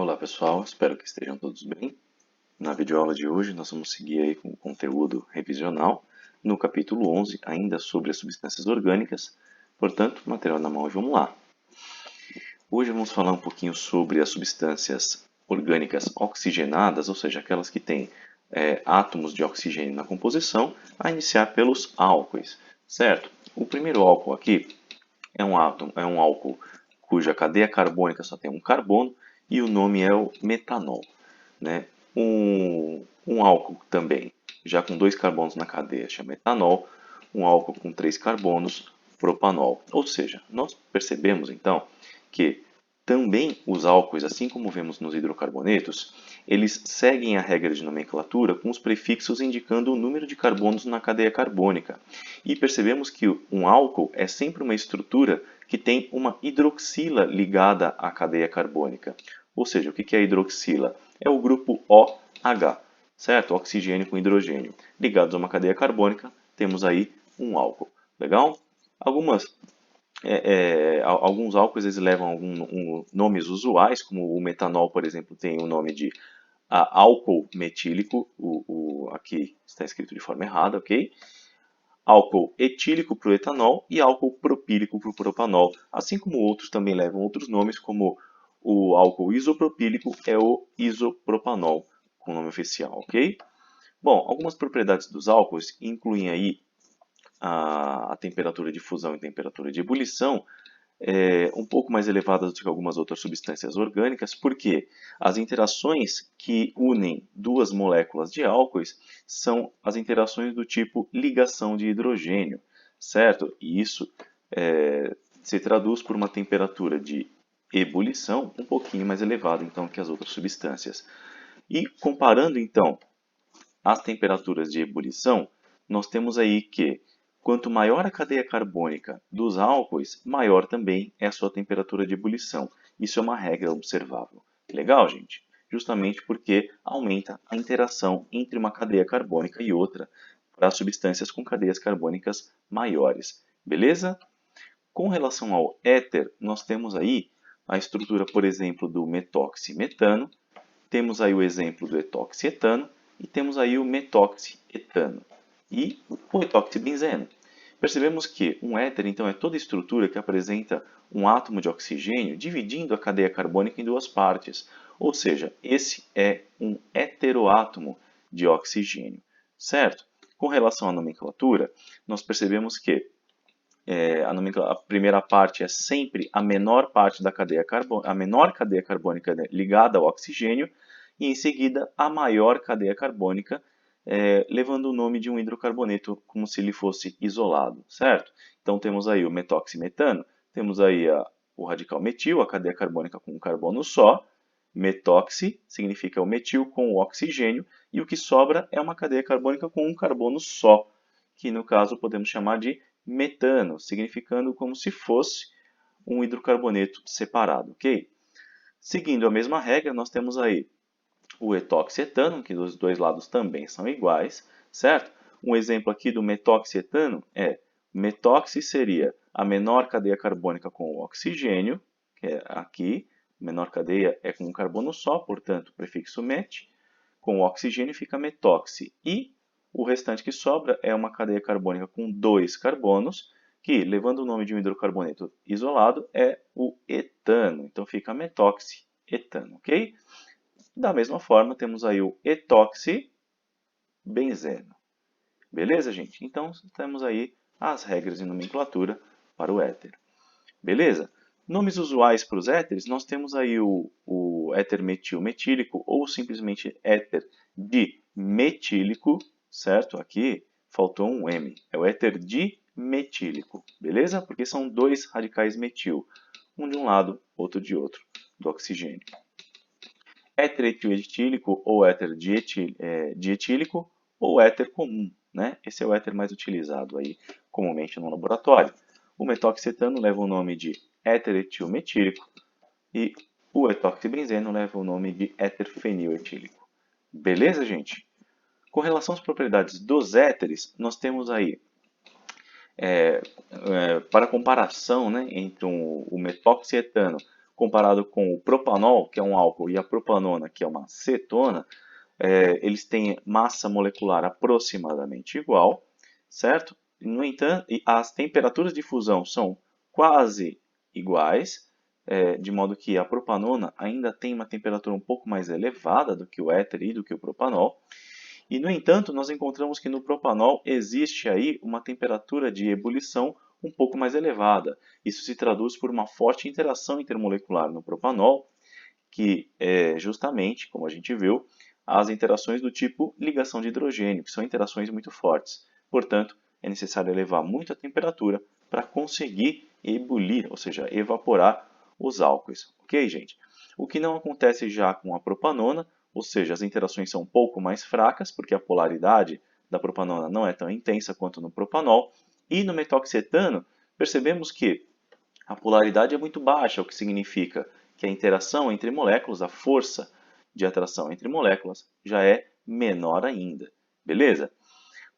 Olá pessoal, espero que estejam todos bem. Na videoaula de hoje nós vamos seguir aí com o conteúdo revisional no capítulo 11, ainda sobre as substâncias orgânicas. Portanto, material na mão e vamos lá. Hoje vamos falar um pouquinho sobre as substâncias orgânicas oxigenadas, ou seja, aquelas que têm átomos de oxigênio na composição, a iniciar pelos álcoois, certo? O primeiro álcool aqui é um álcool cuja cadeia carbônica só tem um carbono e o nome é o metanol, né? Um álcool também, já com dois carbonos na cadeia, chama etanol. Um álcool com três carbonos, propanol. Ou seja, nós percebemos então que também os álcoois, assim como vemos nos hidrocarbonetos, eles seguem a regra de nomenclatura com os prefixos indicando o número de carbonos na cadeia carbônica. E percebemos que um álcool é sempre uma estrutura que tem uma hidroxila ligada à cadeia carbônica. Ou seja, o que é a hidroxila? É o grupo OH, certo? Oxigênio com hidrogênio. Ligados a uma cadeia carbônica, temos aí um álcool. Legal? Alguns álcoois eles levam nomes usuais, como o metanol, por exemplo, tem o nome de álcool metílico, aqui está escrito de forma errada, ok? Álcool etílico para o etanol e álcool propílico para o propanol, assim como outros também levam outros nomes, como o álcool isopropílico é o isopropanol, com o nome oficial, ok? Bom, algumas propriedades dos álcoois incluem aí a temperatura de fusão e temperatura de ebulição, um pouco mais elevadas do que algumas outras substâncias orgânicas, porque as interações que unem duas moléculas de álcoois são as interações do tipo ligação de hidrogênio, certo? E isso se traduz por uma temperatura de ebulição um pouquinho mais elevada então que as outras substâncias. E comparando então as temperaturas de ebulição, nós temos aí que quanto maior a cadeia carbônica dos álcoois, maior também é a sua temperatura de ebulição. Isso é uma regra observável. Legal, gente? Justamente porque aumenta a interação entre uma cadeia carbônica e outra para substâncias com cadeias carbônicas maiores. Beleza? Com relação ao éter, nós temos aí a estrutura, por exemplo, do metoximetano, temos aí o exemplo do etoxietano e temos aí o metoxietano e o etoxibenzeno. Percebemos que um éter, então, é toda estrutura que apresenta um átomo de oxigênio dividindo a cadeia carbônica em duas partes. Ou seja, esse é um heteroátomo de oxigênio, certo? Com relação à nomenclatura, nós percebemos que a primeira parte é sempre a menor parte da cadeia carbônica, a menor cadeia carbônica ligada ao oxigênio, e em seguida a maior cadeia carbônica, levando o nome de um hidrocarboneto como se ele fosse isolado, certo? Então temos aí o metoximetano, temos aí o radical metil, a cadeia carbônica com um carbono só, metoxi significa o metil com o oxigênio, e o que sobra é uma cadeia carbônica com um carbono só, que no caso podemos chamar de metano, significando como se fosse um hidrocarboneto separado, ok? Seguindo a mesma regra, nós temos aí o etoxietano, que dos dois lados também são iguais, certo? Um exemplo aqui do metoxietano é, metoxi seria a menor cadeia carbônica com o oxigênio, que é aqui, menor cadeia é com um carbono só, portanto, prefixo met, com o oxigênio fica metoxi, e o restante que sobra é uma cadeia carbônica com dois carbonos, que, levando o nome de um hidrocarboneto isolado, é o etano. Então fica metoxietano, ok? Da mesma forma, temos aí o etoxibenzeno. Beleza, gente? Então, temos aí as regras de nomenclatura para o éter. Beleza? Nomes usuais para os éteres, nós temos aí o éter metil metílico ou simplesmente éter dimetílico, certo? Aqui faltou um M, é o éter dimetílico, beleza? Porque são dois radicais metil, um de um lado, outro de outro, do oxigênio. Éter etietílico ou éter dietílico ou éter comum, né? Esse é o éter mais utilizado aí comumente no laboratório. O metoxetano leva o nome de éter etilmetílico e o etoxibenzeno leva o nome de éter feniletílico. Beleza, gente? Com relação às propriedades dos éteres, nós temos aí, para comparação, né, entre o metoxietano comparado com o propanol, que é um álcool, e a propanona, que é uma cetona, eles têm massa molecular aproximadamente igual, certo? No entanto, as temperaturas de fusão são quase iguais, de modo que a propanona ainda tem uma temperatura um pouco mais elevada do que o éter e do que o propanol. E, no entanto, nós encontramos que no propanol existe aí uma temperatura de ebulição um pouco mais elevada. Isso se traduz por uma forte interação intermolecular no propanol, que é justamente, como a gente viu, as interações do tipo ligação de hidrogênio, que são interações muito fortes. Portanto, é necessário elevar muito a temperatura para conseguir ebulir, ou seja, evaporar os álcoois. Ok, gente? O que não acontece já com a propanona, ou seja, as interações são um pouco mais fracas, porque a polaridade da propanona não é tão intensa quanto no propanol. E no metoxetano, percebemos que a polaridade é muito baixa, o que significa que a interação entre moléculas, a força de atração entre moléculas, já é menor ainda. Beleza?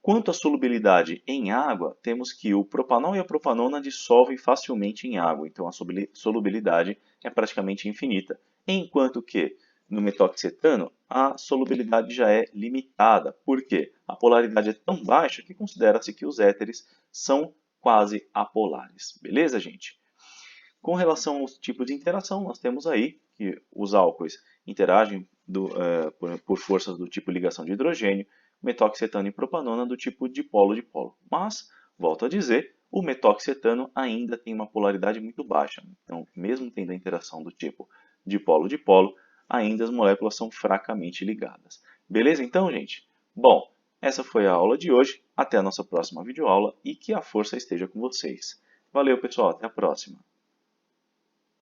Quanto à solubilidade em água, temos que o propanol e a propanona dissolvem facilmente em água, então a solubilidade é praticamente infinita. Enquanto que no metoxetano a solubilidade já é limitada. Por quê? A polaridade é tão baixa que considera-se que os éteres são quase apolares. Beleza, gente? Com relação aos tipos de interação, nós temos aí que os álcoois interagem por forças do tipo ligação de hidrogênio, metoxetano e propanona do tipo dipolo-dipolo. Mas, volto a dizer, o metoxetano ainda tem uma polaridade muito baixa. Então, mesmo tendo a interação do tipo dipolo-dipolo, ainda as moléculas são fracamente ligadas. Beleza então, gente? Bom, essa foi a aula de hoje. Até a nossa próxima videoaula e que a força esteja com vocês. Valeu, pessoal. Até a próxima.